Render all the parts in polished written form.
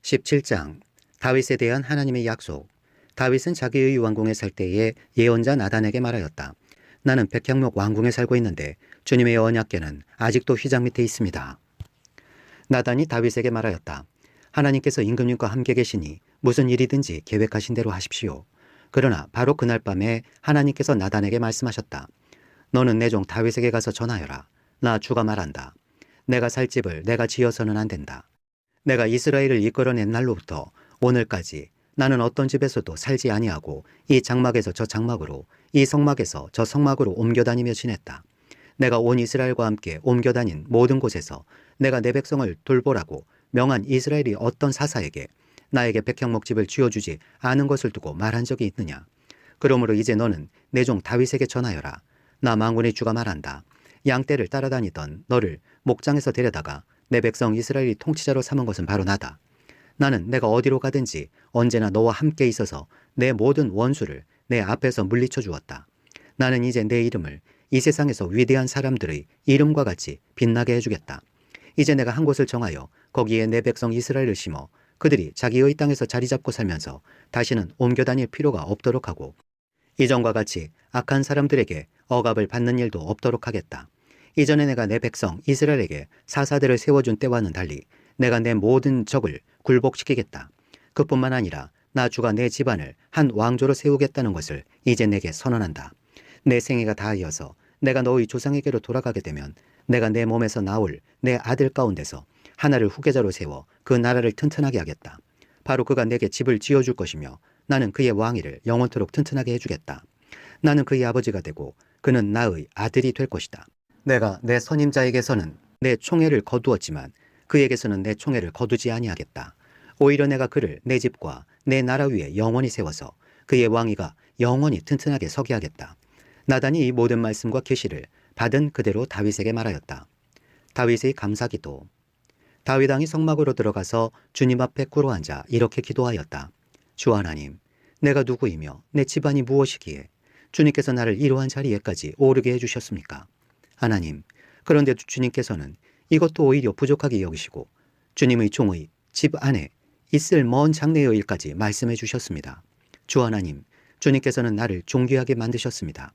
17장 다윗에 대한 하나님의 약속. 다윗은 자기의 왕궁에 살 때에 예언자 나단에게 말하였다. 나는 백향목 왕궁에 살고 있는데 주님의 언약궤는 아직도 휘장 밑에 있습니다. 나단이 다윗에게 말하였다. 하나님께서 임금님과 함께 계시니 무슨 일이든지 계획하신 대로 하십시오. 그러나 바로 그날 밤에 하나님께서 나단에게 말씀하셨다. 너는 내 종 다윗에게 가서 전하여라. 나 주가 말한다. 내가 살 집을 내가 지어서는 안 된다. 내가 이스라엘을 이끌어낸 날로부터 오늘까지 나는 어떤 집에서도 살지 아니하고 이 장막에서 저 장막으로 이 성막에서 저 성막으로 옮겨다니며 지냈다. 내가 온 이스라엘과 함께 옮겨다닌 모든 곳에서 내가 내 백성을 돌보라고 명한 이스라엘이 어떤 사사에게 나에게 백향목집을 지어주지 않은 것을 두고 말한 적이 있느냐. 그러므로 이제 너는 내 종 다윗에게 전하여라. 나 만군의 주가 말한다. 양떼를 따라다니던 너를 목장에서 데려다가 내 백성 이스라엘이 통치자로 삼은 것은 바로 나다. 나는 내가 어디로 가든지 언제나 너와 함께 있어서 내 모든 원수를 내 앞에서 물리쳐 주었다. 나는 이제 내 이름을 이 세상에서 위대한 사람들의 이름과 같이 빛나게 해주겠다. 이제 내가 한 곳을 정하여 거기에 내 백성 이스라엘을 심어 그들이 자기의 땅에서 자리 잡고 살면서 다시는 옮겨 다닐 필요가 없도록 하고 이전과 같이 악한 사람들에게 억압을 받는 일도 없도록 하겠다. 이전에 내가 내 백성 이스라엘에게 사사들을 세워준 때와는 달리 내가 내 모든 적을 굴복시키겠다. 그뿐만 아니라 나 주가 내 집안을 한 왕조로 세우겠다는 것을 이제 내게 선언한다. 내 생애가 다하여서 내가 너의 조상에게로 돌아가게 되면 내가 내 몸에서 나올 내 아들 가운데서 하나를 후계자로 세워 그 나라를 튼튼하게 하겠다. 바로 그가 내게 집을 지어줄 것이며 나는 그의 왕위를 영원토록 튼튼하게 해주겠다. 나는 그의 아버지가 되고 그는 나의 아들이 될 것이다. 내가 내 선임자에게서는 내 총애를 거두었지만 그에게서는 내 총애를 거두지 아니하겠다. 오히려 내가 그를 내 집과 내 나라 위에 영원히 세워서 그의 왕위가 영원히 튼튼하게 서게 하겠다. 나단이 이 모든 말씀과 계시를 받은 그대로 다윗에게 말하였다. 다윗의 감사기도. 다윗 왕이 성막으로 들어가서 주님 앞에 꿇어앉아 이렇게 기도하였다. 주 하나님, 내가 누구이며 내 집안이 무엇이기에 주님께서 나를 이러한 자리에까지 오르게 해주셨습니까? 하나님, 그런데도 주님께서는 이것도 오히려 부족하게 여기시고 주님의 종의 집 안에 있을 먼 장래의 일까지 말씀해 주셨습니다. 주 하나님, 주님께서는 나를 존귀하게 만드셨습니다.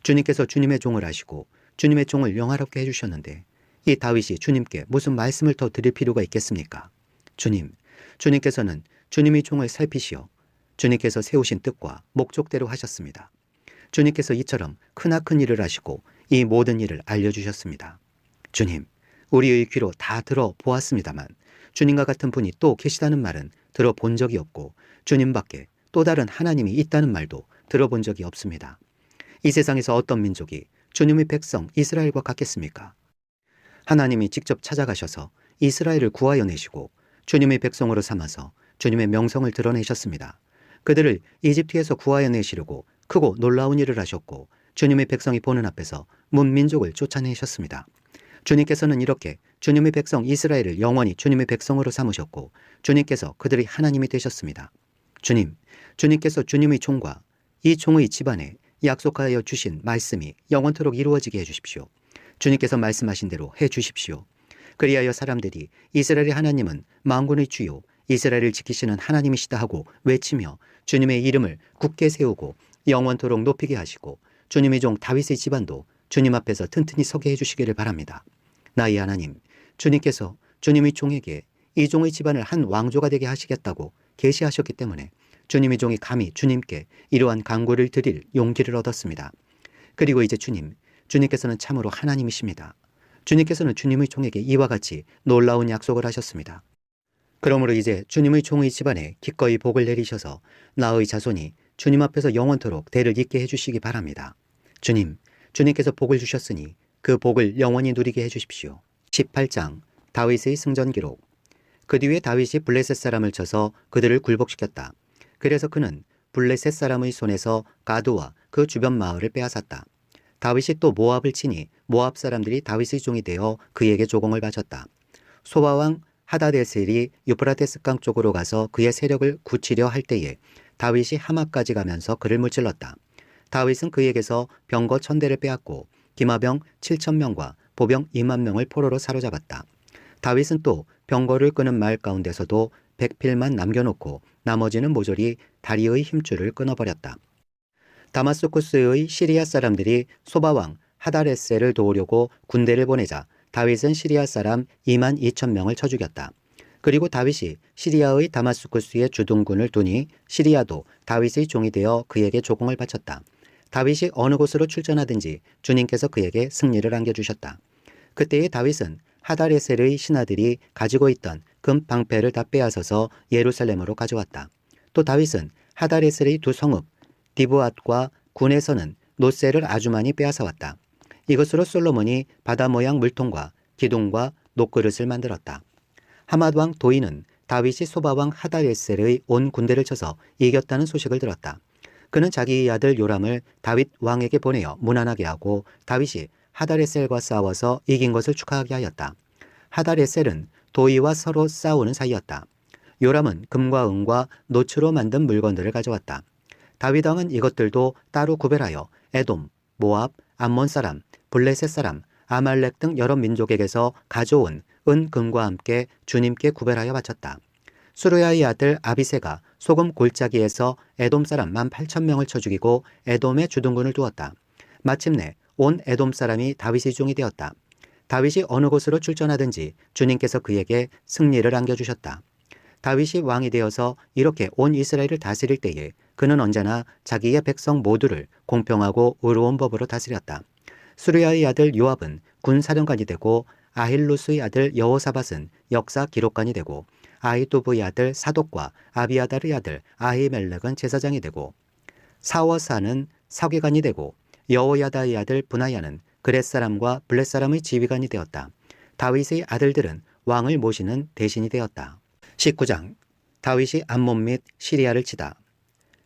주님께서 주님의 종을 하시고 주님의 종을 영화롭게 해주셨는데 이 다윗이 주님께 무슨 말씀을 더 드릴 필요가 있겠습니까? 주님, 주님께서는 주님의 종을 살피시어 주님께서 세우신 뜻과 목적대로 하셨습니다. 주님께서 이처럼 크나큰 일을 하시고 이 모든 일을 알려주셨습니다. 주님, 우리의 귀로 다 들어보았습니다만 주님과 같은 분이 또 계시다는 말은 들어본 적이 없고 주님밖에 또 다른 하나님이 있다는 말도 들어본 적이 없습니다. 이 세상에서 어떤 민족이 주님의 백성 이스라엘과 같겠습니까? 하나님이 직접 찾아가셔서 이스라엘을 구하여 내시고 주님의 백성으로 삼아서 주님의 명성을 드러내셨습니다. 그들을 이집트에서 구하여 내시려고 크고 놀라운 일을 하셨고 주님의 백성이 보는 앞에서 문민족을 쫓아내셨습니다. 주님께서는 이렇게 주님의 백성 이스라엘을 영원히 주님의 백성으로 삼으셨고 주님께서 그들의 하나님이 되셨습니다. 주님께서 주님의 종과 이 종의 집안에 약속하여 주신 말씀이 영원토록 이루어지게 해주십시오. 주님께서 말씀하신 대로 해주십시오. 그리하여 사람들이 이스라엘의 하나님은 만군의 주요 이스라엘을 지키시는 하나님이시다 하고 외치며 주님의 이름을 굳게 세우고 영원토록 높이게 하시고 주님의 종 다윗의 집안도 주님 앞에서 튼튼히 서게 해주시기를 바랍니다. 나의 하나님, 주님께서 주님의 종에게 이 종의 집안을 한 왕조가 되게 하시겠다고 계시하셨기 때문에 주님의 종이 감히 주님께 이러한 간구를 드릴 용기를 얻었습니다. 그리고 이제 주님께서는 참으로 하나님이십니다. 주님께서는 주님의 종에게 이와 같이 놀라운 약속을 하셨습니다. 그러므로 이제 주님의 종의 집안에 기꺼이 복을 내리셔서 나의 자손이 주님 앞에서 영원토록 대를 잇게 해주시기 바랍니다. 주님께서 복을 주셨으니 그 복을 영원히 누리게 해주십시오. 18장 다윗의 승전 기록. 그 뒤에 다윗이 블레셋 사람을 쳐서 그들을 굴복시켰다. 그래서 그는 블레셋 사람의 손에서 가드와 그 주변 마을을 빼앗았다. 다윗이 또 모압을 치니 모압 사람들이 다윗의 종이 되어 그에게 조공을 바쳤다. 소바왕 하다데셀이 유프라테스 강 쪽으로 가서 그의 세력을 굳히려 할 때에 다윗이 하마까지 가면서 그를 무찔렀다. 다윗은 그에게서 병거 1000대를 빼앗고 기마병 7000명과 보병 2만 명을 포로로 사로잡았다. 다윗은 또 병거를 끄는 말 가운데서도 백필만 남겨놓고 나머지는 모조리 다리의 힘줄을 끊어버렸다. 다마스쿠스의 시리아 사람들이 소바왕 하다레셀을 도우려고 군대를 보내자 다윗은 시리아 사람 2만 2천 명을 쳐 죽였다. 그리고 다윗이 시리아의 다마스쿠스에 주둔군을 두니 시리아도 다윗의 종이 되어 그에게 조공을 바쳤다. 다윗이 어느 곳으로 출전하든지 주님께서 그에게 승리를 안겨주셨다. 그때의 다윗은 하다레셀의 신하들이 가지고 있던 금 방패를 다 빼앗아서 예루살렘으로 가져왔다. 또 다윗은 하다레셀의 두 성읍 디브앗과 군에서는 노새를 아주 많이 빼앗아왔다. 이것으로 솔로몬이 바다 모양 물통과 기둥과 녹그릇을 만들었다. 하맛 왕 도이는 다윗이 소바왕 하다레셀의 온 군대를 쳐서 이겼다는 소식을 들었다. 그는 자기의 아들 요람을 다윗 왕에게 보내어 무난하게 하고 다윗이 하다레셀과 싸워서 이긴 것을 축하하게 하였다. 하다레셀은 도이와 서로 싸우는 사이였다. 요람은 금과 은과 노추로 만든 물건들을 가져왔다. 다윗 왕은 이것들도 따로 구별하여 에돔, 모압, 암몬 사람, 블레셋 사람, 아말렉 등 여러 민족에게서 가져온 은, 금과 함께 주님께 구별하여 바쳤다. 수르야의 아들 아비새가 소금 골짜기에서 에돔 사람 18,000명을 쳐 죽이고 에돔에 주둔군을 두었다. 마침내 온 에돔 사람이 다윗의 종이 되었다. 다윗이 어느 곳으로 출전하든지 주님께서 그에게 승리를 안겨주셨다. 다윗이 왕이 되어서 이렇게 온 이스라엘을 다스릴 때에 그는 언제나 자기의 백성 모두를 공평하고 의로운 법으로 다스렸다. 수르야의 아들 요압은 군사령관이 되고 아힐루스의 아들 여호사밧은 역사 기록관이 되고 아히두브의 아들 사독과 아비아달의 아들 아히멜렉은 제사장이 되고 사워사는 사귀관이 되고 여호야다의 아들 브나야는 그렛 사람과 블렛 사람의 지휘관이 되었다. 다윗의 아들들은 왕을 모시는 대신이 되었다. 19장 다윗이 암몬 및 시리아를 치다.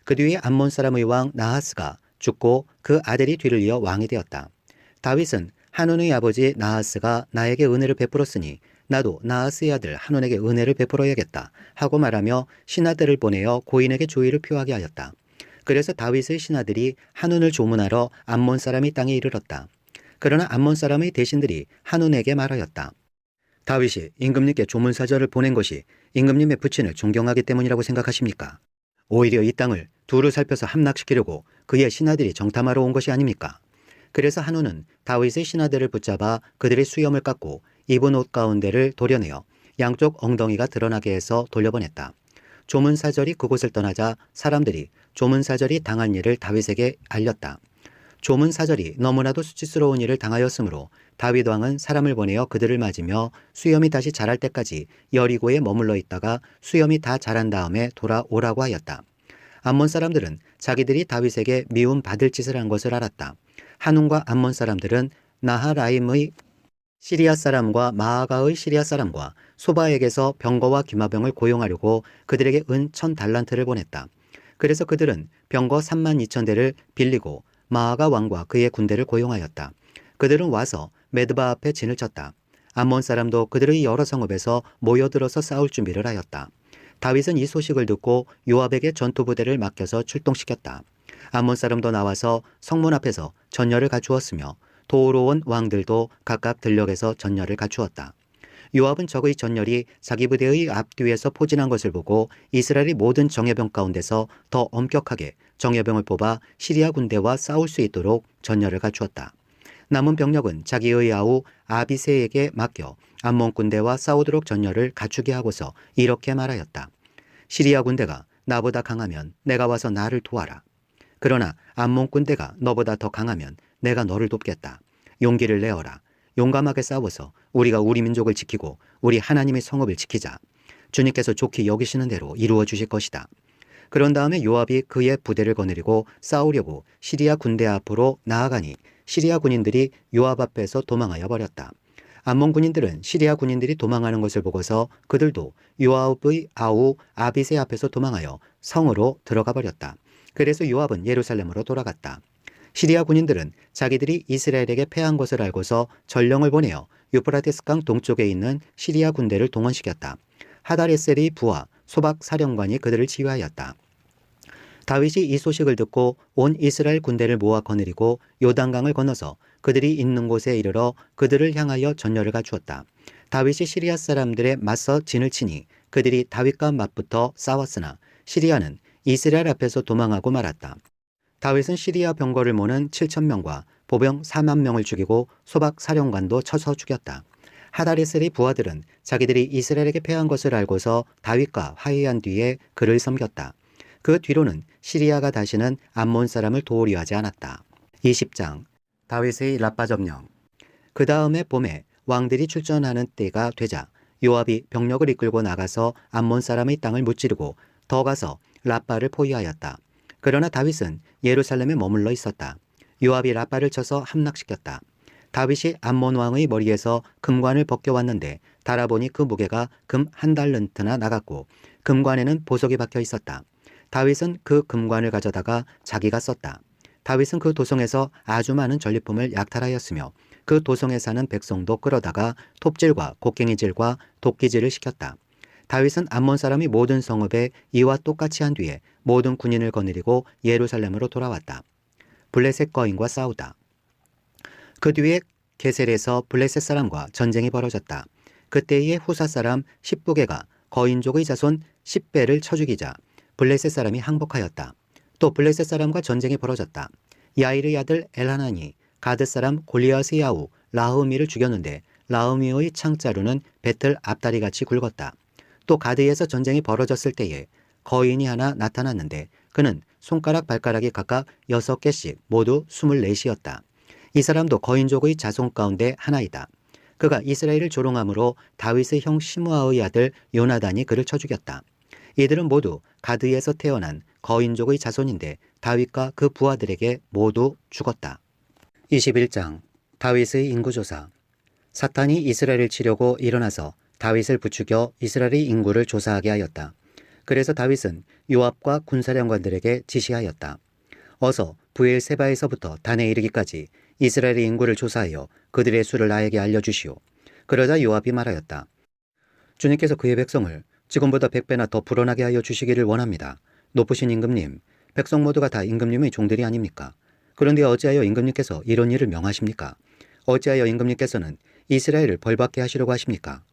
그 뒤에 암몬 사람의 왕 나하스가 죽고 그 아들이 뒤를 이어 왕이 되었다. 다윗은 한온의 아버지 나하스가 나에게 은혜를 베풀었으니 나도 나하스의 아들 한온에게 은혜를 베풀어야겠다 하고 말하며 신하들을 보내어 고인에게 조의를 표하게 하였다. 그래서 다윗의 신하들이 한온을 조문하러 암몬 사람이 땅에 이르렀다. 그러나 암몬 사람의 대신들이 한온에게 말하였다. 다윗이 임금님께 조문사절을 보낸 것이 임금님의 부친을 존경하기 때문이라고 생각하십니까? 오히려 이 땅을 두루 살펴서 함락시키려고 그의 신하들이 정탐하러 온 것이 아닙니까? 그래서 한온은 다윗의 신하들을 붙잡아 그들의 수염을 깎고 입은 옷 가운데를 도려내어 양쪽 엉덩이가 드러나게 해서 돌려보냈다. 조문사절이 그곳을 떠나자 사람들이 조문사절이 당한 일을 다윗에게 알렸다. 조문사절이 너무나도 수치스러운 일을 당하였으므로 다윗 왕은 사람을 보내어 그들을 맞으며 수염이 다시 자랄 때까지 여리고에 머물러 있다가 수염이 다 자란 다음에 돌아오라고 하였다. 암몬 사람들은 자기들이 다윗에게 미움 받을 짓을 한 것을 알았다. 한온과 암몬 사람들은 나하라임의 시리아 사람과 마아가의 시리아 사람과 소바에게서 병거와 기마병을 고용하려고 그들에게 은 1000달란트를 보냈다. 그래서 그들은 병거 32,000대를 빌리고 마아가 왕과 그의 군대를 고용하였다. 그들은 와서 메드바 앞에 진을 쳤다. 암몬 사람도 그들의 여러 성읍에서 모여들어서 싸울 준비를 하였다. 다윗은 이 소식을 듣고 요압에게 전투부대를 맡겨서 출동시켰다. 암몬 사람도 나와서 성문 앞에서 전열을 갖추었으며 도우러 온 왕들도 각각 들녘에서 전열을 갖추었다. 요압은 적의 전열이 자기 부대의 앞뒤에서 포진한 것을 보고 이스라엘의 모든 정예병 가운데서 더 엄격하게 정예병을 뽑아 시리아 군대와 싸울 수 있도록 전열을 갖추었다. 남은 병력은 자기의 아우 아비새에게 맡겨 암몬 군대와 싸우도록 전열을 갖추게 하고서 이렇게 말하였다. 시리아 군대가 나보다 강하면 내가 와서 나를 도와라. 그러나 암몬 군대가 너보다 더 강하면 내가 너를 돕겠다. 용기를 내어라. 용감하게 싸워서 우리가 우리 민족을 지키고 우리 하나님의 성읍을 지키자. 주님께서 좋게 여기시는 대로 이루어 주실 것이다. 그런 다음에 요압이 그의 부대를 거느리고 싸우려고 시리아 군대 앞으로 나아가니 시리아 군인들이 요압 앞에서 도망하여 버렸다. 암몬 군인들은 시리아 군인들이 도망하는 것을 보고서 그들도 요압의 아우 아비새 앞에서 도망하여 성으로 들어가 버렸다. 그래서 요압은 예루살렘으로 돌아갔다. 시리아 군인들은 자기들이 이스라엘에게 패한 것을 알고서 전령을 보내어 유프라테스강 동쪽에 있는 시리아 군대를 동원시켰다. 하다레셀의 부하 소박 사령관이 그들을 지휘하였다. 다윗이 이 소식을 듣고 온 이스라엘 군대를 모아 거느리고 요단강을 건너서 그들이 있는 곳에 이르러 그들을 향하여 전열을 갖추었다. 다윗이 시리아 사람들에 맞서 진을 치니 그들이 다윗과 맞붙어 싸웠으나 시리아는 이스라엘 앞에서 도망하고 말았다. 다윗은 시리아 병거를 모는 7,000명과 보병 4만 명을 죽이고 소박 사령관도 쳐서 죽였다. 하다레셀의 부하들은 자기들이 이스라엘에게 패한 것을 알고서 다윗과 화해한 뒤에 그를 섬겼다. 그 뒤로는 시리아가 다시는 암몬 사람을 도우려 하지 않았다. 20장 다윗의 라빠 점령. 그 다음에 봄에 왕들이 출전하는 때가 되자 요압이 병력을 이끌고 나가서 암몬 사람의 땅을 무찌르고 더 가서 라빠를 포위하였다. 그러나 다윗은 예루살렘에 머물러 있었다. 요압이 라빠를 쳐서 함락시켰다. 다윗이 암몬 왕의 머리에서 금관을 벗겨왔는데 달아보니 그 무게가 금 1달란트나 나갔고 금관에는 보석이 박혀 있었다. 다윗은 그 금관을 가져다가 자기가 썼다. 다윗은 그 도성에서 아주 많은 전리품을 약탈하였으며 그 도성에 사는 백성도 끌어다가 톱질과 곡괭이질과 도끼질을 시켰다. 다윗은 암몬 사람이 모든 성읍에 이와 똑같이 한 뒤에 모든 군인을 거느리고 예루살렘으로 돌아왔다. 블레셋 거인과 싸우다. 그 뒤에 게셀에서 블레셋 사람과 전쟁이 벌어졌다. 그때의 후사 사람 십부게가 거인족의 자손 10배를 쳐 죽이자 블레셋 사람이 항복하였다. 또 블레셋 사람과 전쟁이 벌어졌다. 야일의 아들 엘하난이 가드 사람 골리앗의 아우 라흐미를 죽였는데 라흐미의 창자루는 배틀 앞다리같이 굵었다. 또 가드에서 전쟁이 벌어졌을 때에 거인이 하나 나타났는데 그는 손가락 발가락이 각각 6개씩 모두 24이었다. 이 사람도 거인족의 자손 가운데 하나이다. 그가 이스라엘을 조롱함으로 다윗의 형 시므아의 아들 요나단이 그를 쳐 죽였다. 이들은 모두 가드에서 태어난 거인족의 자손인데 다윗과 그 부하들에게 모두 죽었다. 21장 다윗의 인구조사. 사탄이 이스라엘을 치려고 일어나서 다윗을 부추겨 이스라엘의 인구를 조사하게 하였다. 그래서 다윗은 요압과 군사령관들에게 지시하였다. 어서 브엘세바에서부터 단에 이르기까지 이스라엘의 인구를 조사하여 그들의 수를 나에게 알려주시오. 그러자 요압이 말하였다. 주님께서 그의 백성을 지금보다 100배나 더 불어나게 하여 주시기를 원합니다. 높으신 임금님, 백성 모두가 다 임금님의 종들이 아닙니까? 그런데 어찌하여 임금님께서 이런 일을 명하십니까? 어찌하여 임금님께서는 이스라엘을 벌받게 하시려고 하십니까?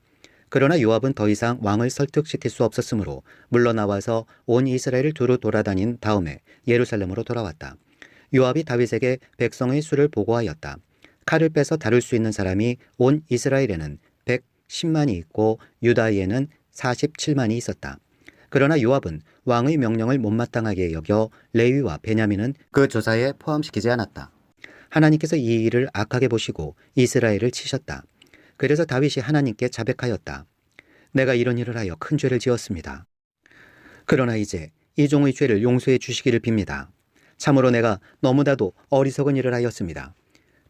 그러나 요압은 더 이상 왕을 설득시킬 수 없었으므로 물러나와서 온 이스라엘을 두루 돌아다닌 다음에 예루살렘으로 돌아왔다. 요압이 다윗에게 백성의 수를 보고하였다. 칼을 빼서 다룰 수 있는 사람이 온 이스라엘에는 110만이 있고 유다에는 47만이 있었다. 그러나 요압은 왕의 명령을 못마땅하게 여겨 레위와 베냐민은 그 조사에 포함시키지 않았다. 하나님께서 이 일을 악하게 보시고 이스라엘을 치셨다. 그래서 다윗이 하나님께 자백하였다. 내가 이런 일을 하여 큰 죄를 지었습니다. 그러나 이제 이 종의 죄를 용서해 주시기를 빕니다. 참으로 내가 너무나도 어리석은 일을 하였습니다.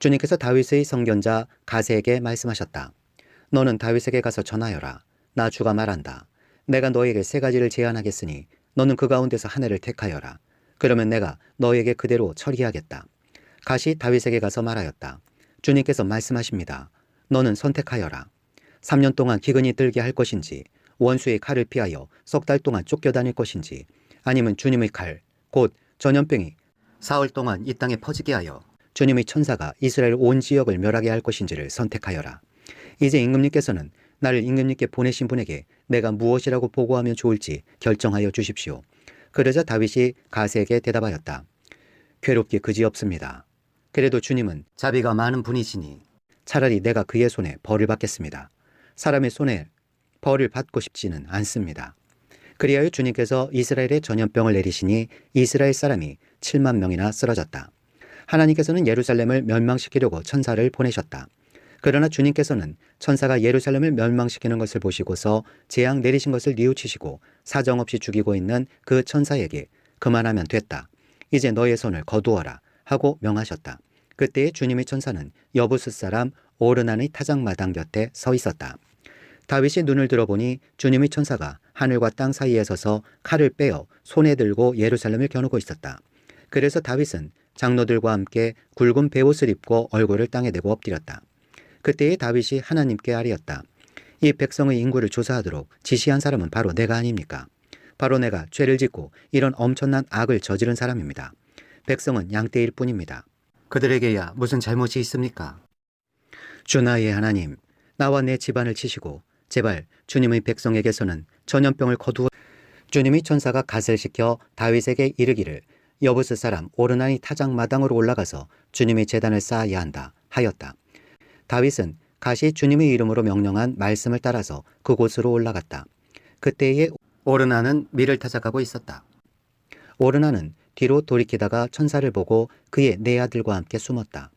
주님께서 다윗의 선견자 가세에게 말씀하셨다. 너는 다윗에게 가서 전하여라. 나 주가 말한다. 내가 너에게 3가지를 제안하겠으니 너는 그 가운데서 하나를 택하여라. 그러면 내가 너에게 그대로 처리하겠다. 갓이 다윗에게 가서 말하였다. 주님께서 말씀하십니다. 너는 선택하여라. 3년 동안 기근이 들게 할 것인지 원수의 칼을 피하여 석 달 동안 쫓겨다닐 것인지 아니면 주님의 칼, 곧 전염병이 사흘 동안 이 땅에 퍼지게 하여 주님의 천사가 이스라엘 온 지역을 멸하게 할 것인지를 선택하여라. 이제 임금님께서는 나를 임금님께 보내신 분에게 내가 무엇이라고 보고하면 좋을지 결정하여 주십시오. 그러자 다윗이 가세에게 대답하였다. 괴롭기 그지없습니다. 그래도 주님은 자비가 많은 분이시니 차라리 내가 그의 손에 벌을 받겠습니다. 사람의 손에 벌을 받고 싶지는 않습니다. 그리하여 주님께서 이스라엘에 전염병을 내리시니 이스라엘 사람이 7만 명이나 쓰러졌다. 하나님께서는 예루살렘을 멸망시키려고 천사를 보내셨다. 그러나 주님께서는 천사가 예루살렘을 멸망시키는 것을 보시고서 재앙 내리신 것을 뉘우치시고 사정없이 죽이고 있는 그 천사에게 그만하면 됐다. 이제 너의 손을 거두어라 하고 명하셨다. 그때에 주님의 천사는 여부스 사람 오르난의 타작마당 곁에 서 있었다. 다윗이 눈을 들어보니 주님의 천사가 하늘과 땅 사이에 서서 칼을 빼어 손에 들고 예루살렘을 겨누고 있었다. 그래서 다윗은 장로들과 함께 굵은 베옷을 입고 얼굴을 땅에 대고 엎드렸다. 그때에 다윗이 하나님께 아뢰었다. 이 백성의 인구를 조사하도록 지시한 사람은 바로 내가 아닙니까? 바로 내가 죄를 짓고 이런 엄청난 악을 저지른 사람입니다. 백성은 양떼일 뿐입니다. 그들에게야 무슨 잘못이 있습니까? 주 나의 하나님, 나와 내 집안을 치시고 제발 주님의 백성에게서는 전염병을 거두어. 주님의 천사가 갓을 시켜 다윗에게 이르기를 여부스 사람 오르나니 타작 마당으로 올라가서 주님의 제단을 쌓아야 한다 하였다. 다윗은 갓이 주님의 이름으로 명령한 말씀을 따라서 그곳으로 올라갔다. 그때에 오르나는 밀을 타작하고 있었다. 오르나는 뒤로 돌이키다가 천사를 보고 그의 네 아들과 함께 숨었다.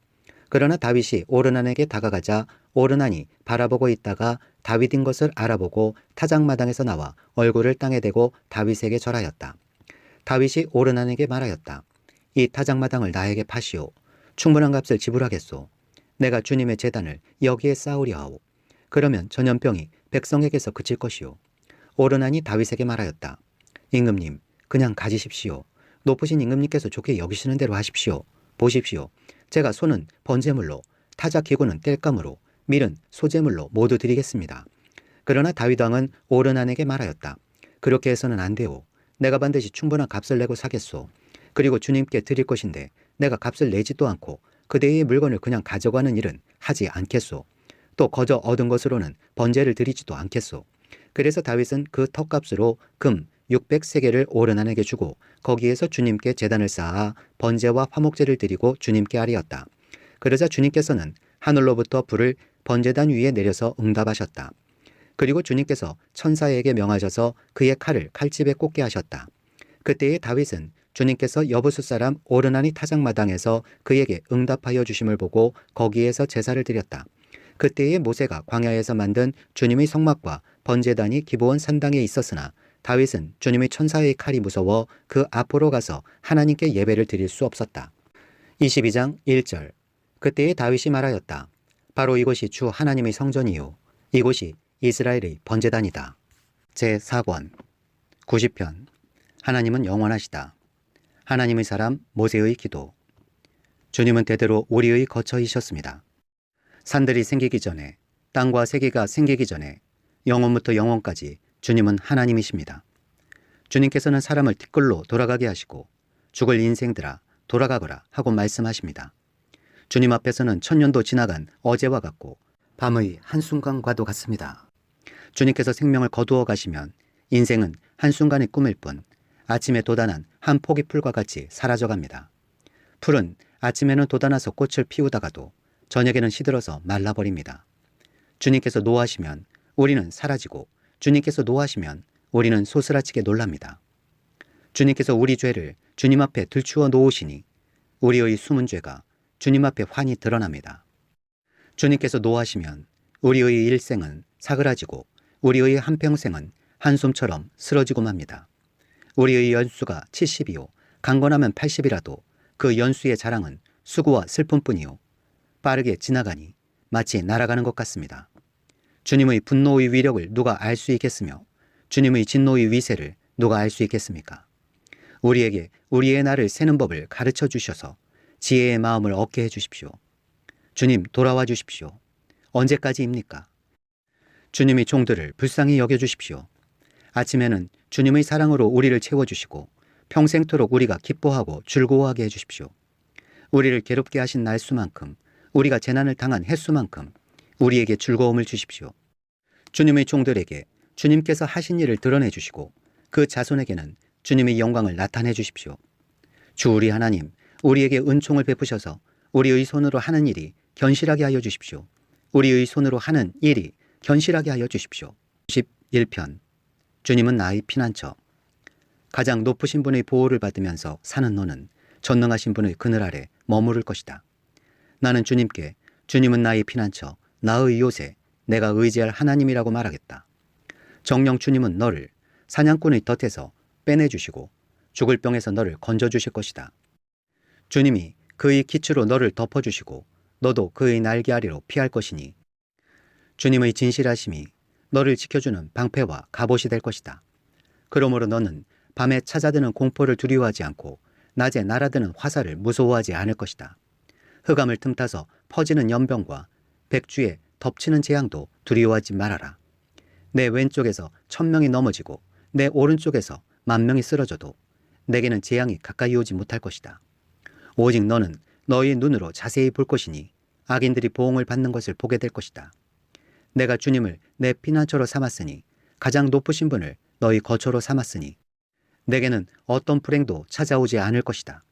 그러나 다윗이 오르난에게 다가가자 오르난이 바라보고 있다가 다윗인 것을 알아보고 타작마당에서 나와 얼굴을 땅에 대고 다윗에게 절하였다. 다윗이 오르난에게 말하였다. 이 타작마당을 나에게 파시오. 충분한 값을 지불하겠소. 내가 주님의 제단을 여기에 쌓으려 하오. 그러면 전염병이 백성에게서 그칠 것이오. 오르난이 다윗에게 말하였다. 임금님, 그냥 가지십시오. 높으신 임금님께서 좋게 여기시는 대로 하십시오. 보십시오. 제가 소는 번제물로, 타작 기구는 땔감으로, 밀은 소제물로 모두 드리겠습니다. 그러나 다윗 왕은 오르난에게 말하였다. 그렇게 해서는 안 되오. 내가 반드시 충분한 값을 내고 사겠소. 그리고 주님께 드릴 것인데 내가 값을 내지도 않고 그대의 물건을 그냥 가져가는 일은 하지 않겠소. 또 거저 얻은 것으로는 번제를 드리지도 않겠소. 그래서 다윗은 그 턱값으로 금 600세겔을 오르난에게 주고 거기에서 주님께 제단을 쌓아 번제와 화목제를 드리고 주님께 아뢰었다. 그러자 주님께서는 하늘로부터 불을 번제단 위에 내려서 응답하셨다. 그리고 주님께서 천사에게 명하셔서 그의 칼을 칼집에 꽂게 하셨다. 그때에 다윗은 주님께서 여부수 사람 오르난이 타작마당에서 그에게 응답하여 주심을 보고 거기에서 제사를 드렸다. 그때에 모세가 광야에서 만든 주님의 성막과 번제단이 기브온 산당에 있었으나 다윗은 주님의 천사의 칼이 무서워 그 앞으로 가서 하나님께 예배를 드릴 수 없었다. 22장 1절. 그때에 다윗이 말하였다. 바로 이곳이 주 하나님의 성전이요 이곳이 이스라엘의 번제단이다. 제4권 90편. 하나님은 영원하시다. 하나님의 사람 모세의 기도. 주님은 대대로 우리의 거처이셨습니다. 산들이 생기기 전에, 땅과 세계가 생기기 전에 영원부터 영원까지 주님은 하나님이십니다. 주님께서는 사람을 티끌로 돌아가게 하시고 죽을 인생들아 돌아가거라 하고 말씀하십니다. 주님 앞에서는 천년도 지나간 어제와 같고 밤의 한순간과도 같습니다. 주님께서 생명을 거두어 가시면 인생은 한순간의 꿈일 뿐 아침에 돋아난 한 포기 풀과 같이 사라져갑니다. 풀은 아침에는 돋아나서 꽃을 피우다가도 저녁에는 시들어서 말라버립니다. 주님께서 노하시면 우리는 사라지고 주님께서 노하시면 우리는 소스라치게 놀랍니다. 주님께서 우리 죄를 주님 앞에 들추어 놓으시니 우리의 숨은 죄가 주님 앞에 환히 드러납니다. 주님께서 노하시면 우리의 일생은 사그라지고 우리의 한평생은 한숨처럼 쓰러지고 맙니다. 우리의 연수가 70이요 강건하면 80이라도 그 연수의 자랑은 수고와 슬픔뿐이요 빠르게 지나가니 마치 날아가는 것 같습니다. 주님의 분노의 위력을 누가 알 수 있겠으며 주님의 진노의 위세를 누가 알 수 있겠습니까? 우리에게 우리의 날을 세는 법을 가르쳐 주셔서 지혜의 마음을 얻게 해 주십시오. 주님 돌아와 주십시오. 언제까지입니까? 주님의 종들을 불쌍히 여겨 주십시오. 아침에는 주님의 사랑으로 우리를 채워주시고 평생토록 우리가 기뻐하고 즐거워하게 해주십시오. 우리를 괴롭게 하신 날수만큼 우리가 재난을 당한 횟수만큼 우리에게 즐거움을 주십시오. 주님의 종들에게 주님께서 하신 일을 드러내 주시고 그 자손에게는 주님의 영광을 나타내 주십시오. 주 우리 하나님, 우리에게 은총을 베푸셔서 우리의 손으로 하는 일이 견실하게 하여 주십시오. 우리의 손으로 하는 일이 견실하게 하여 주십시오. 11편. 주님은 나의 피난처. 가장 높으신 분의 보호를 받으면서 사는 너는 전능하신 분의 그늘 아래 머무를 것이다. 나는 주님께 주님은 나의 피난처, 나의 요새, 내가 의지할 하나님이라고 말하겠다. 정녕 주님은 너를 사냥꾼의 덫에서 빼내주시고 죽을 병에서 너를 건져주실 것이다. 주님이 그의 기초로 너를 덮어주시고 너도 그의 날개 아래로 피할 것이니 주님의 진실하심이 너를 지켜주는 방패와 갑옷이 될 것이다. 그러므로 너는 밤에 찾아드는 공포를 두려워하지 않고 낮에 날아드는 화살을 무서워하지 않을 것이다. 흑암을 틈타서 퍼지는 연병과 백주에 덮치는 재앙도 두려워하지 말아라. 내 왼쪽에서 1000명이 넘어지고 내 오른쪽에서 10,000명이 쓰러져도 내게는 재앙이 가까이 오지 못할 것이다. 오직 너는 너의 눈으로 자세히 볼 것이니 악인들이 보응을 받는 것을 보게 될 것이다. 내가 주님을 내 피난처로 삼았으니 가장 높으신 분을 너희 거처로 삼았으니 내게는 어떤 불행도 찾아오지 않을 것이다.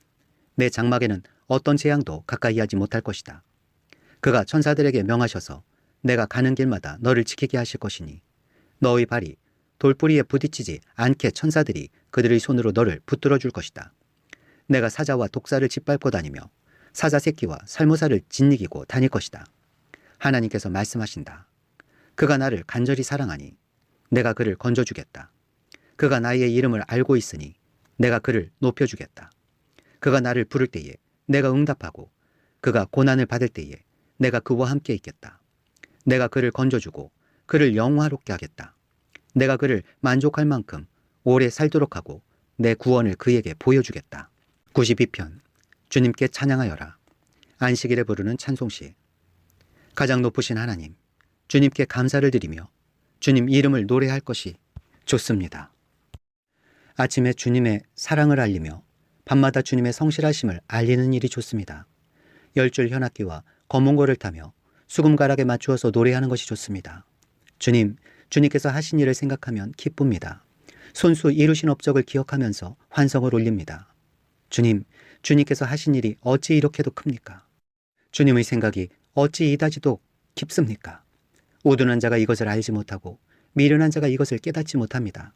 내 장막에는 어떤 재앙도 가까이 하지 못할 것이다. 그가 천사들에게 명하셔서 내가 가는 길마다 너를 지키게 하실 것이니 너의 발이 돌뿌리에 부딪히지 않게 천사들이 그들의 손으로 너를 붙들어 줄 것이다. 내가 사자와 독사를 짓밟고 다니며 사자 새끼와 살모사를 짓이기고 다닐 것이다. 하나님께서 말씀하신다. 그가 나를 간절히 사랑하니 내가 그를 건져주겠다. 그가 나의 이름을 알고 있으니 내가 그를 높여주겠다. 그가 나를 부를 때에 내가 응답하고 그가 고난을 받을 때에 내가 그와 함께 있겠다. 내가 그를 건져주고 그를 영화롭게 하겠다. 내가 그를 만족할 만큼 오래 살도록 하고 내 구원을 그에게 보여주겠다. 92편 주님께 찬양하여라. 안식일에 부르는 찬송시. 가장 높으신 하나님, 주님께 감사를 드리며 주님 이름을 노래할 것이 좋습니다. 아침에 주님의 사랑을 알리며 밤마다 주님의 성실하심을 알리는 일이 좋습니다. 10줄 현악기와 검은고를 타며 수금가락에 맞추어서 노래하는 것이 좋습니다. 주님께서 하신 일을 생각하면 기쁩니다. 손수 이루신 업적을 기억하면서 환성을 올립니다. 주님께서 하신 일이 어찌 이렇게도 큽니까? 주님의 생각이 어찌 이다지도 깊습니까? 우둔한 자가 이것을 알지 못하고 미련한 자가 이것을 깨닫지 못합니다.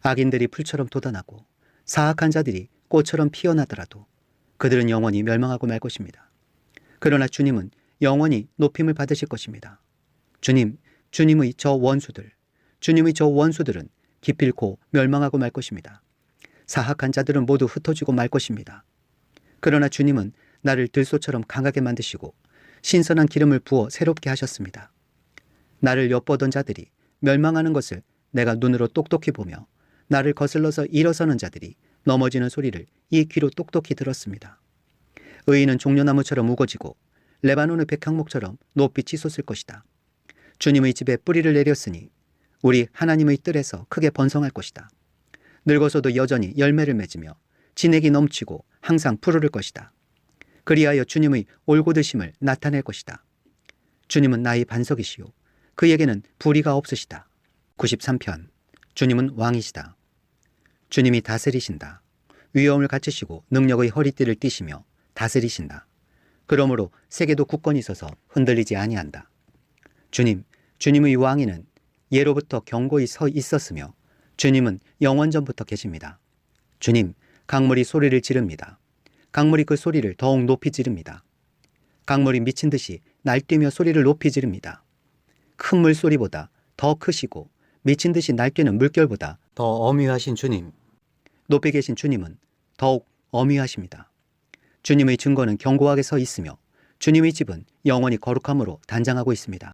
악인들이 풀처럼 돋아나고 사악한 자들이 꽃처럼 피어나더라도 그들은 영원히 멸망하고 말 것입니다. 그러나 주님은 영원히 높임을 받으실 것입니다. 주님의 저 원수들은 기필코 멸망하고 말 것입니다. 사악한 자들은 모두 흩어지고 말 것입니다. 그러나 주님은 나를 들소처럼 강하게 만드시고 신선한 기름을 부어 새롭게 하셨습니다. 나를 엿보던 자들이 멸망하는 것을 내가 눈으로 똑똑히 보며 나를 거슬러서 일어서는 자들이 넘어지는 소리를 이 귀로 똑똑히 들었습니다. 의인은 종려나무처럼 우거지고 레바논의 백향목처럼 높이 치솟을 것이다. 주님의 집에 뿌리를 내렸으니 우리 하나님의 뜰에서 크게 번성할 것이다. 늙어서도 여전히 열매를 맺으며 진액이 넘치고 항상 푸르를 것이다. 그리하여 주님의 올곧으심을 나타낼 것이다. 주님은 나의 반석이시요 그에게는 불의가 없으시다. 93편 주님은 왕이시다. 주님이 다스리신다. 위엄을 갖추시고 능력의 허리띠를 띠시며 다스리신다. 그러므로 세계도 굳건히 서서 흔들리지 아니한다. 주님의 왕위는 예로부터 견고히 서 있었으며 주님은 영원전부터 계십니다. 주님, 강물이 소리를 지릅니다. 강물이 그 소리를 더욱 높이 지릅니다. 강물이 미친 듯이 날뛰며 소리를 높이 지릅니다. 큰 물소리보다 더 크시고 미친 듯이 날뛰는 물결보다 더 엄위하신 주님. 높이 계신 주님은 더욱 엄위하십니다. 주님의 증거는 견고하게 서 있으며 주님의 집은 영원히 거룩함으로 단장하고 있습니다.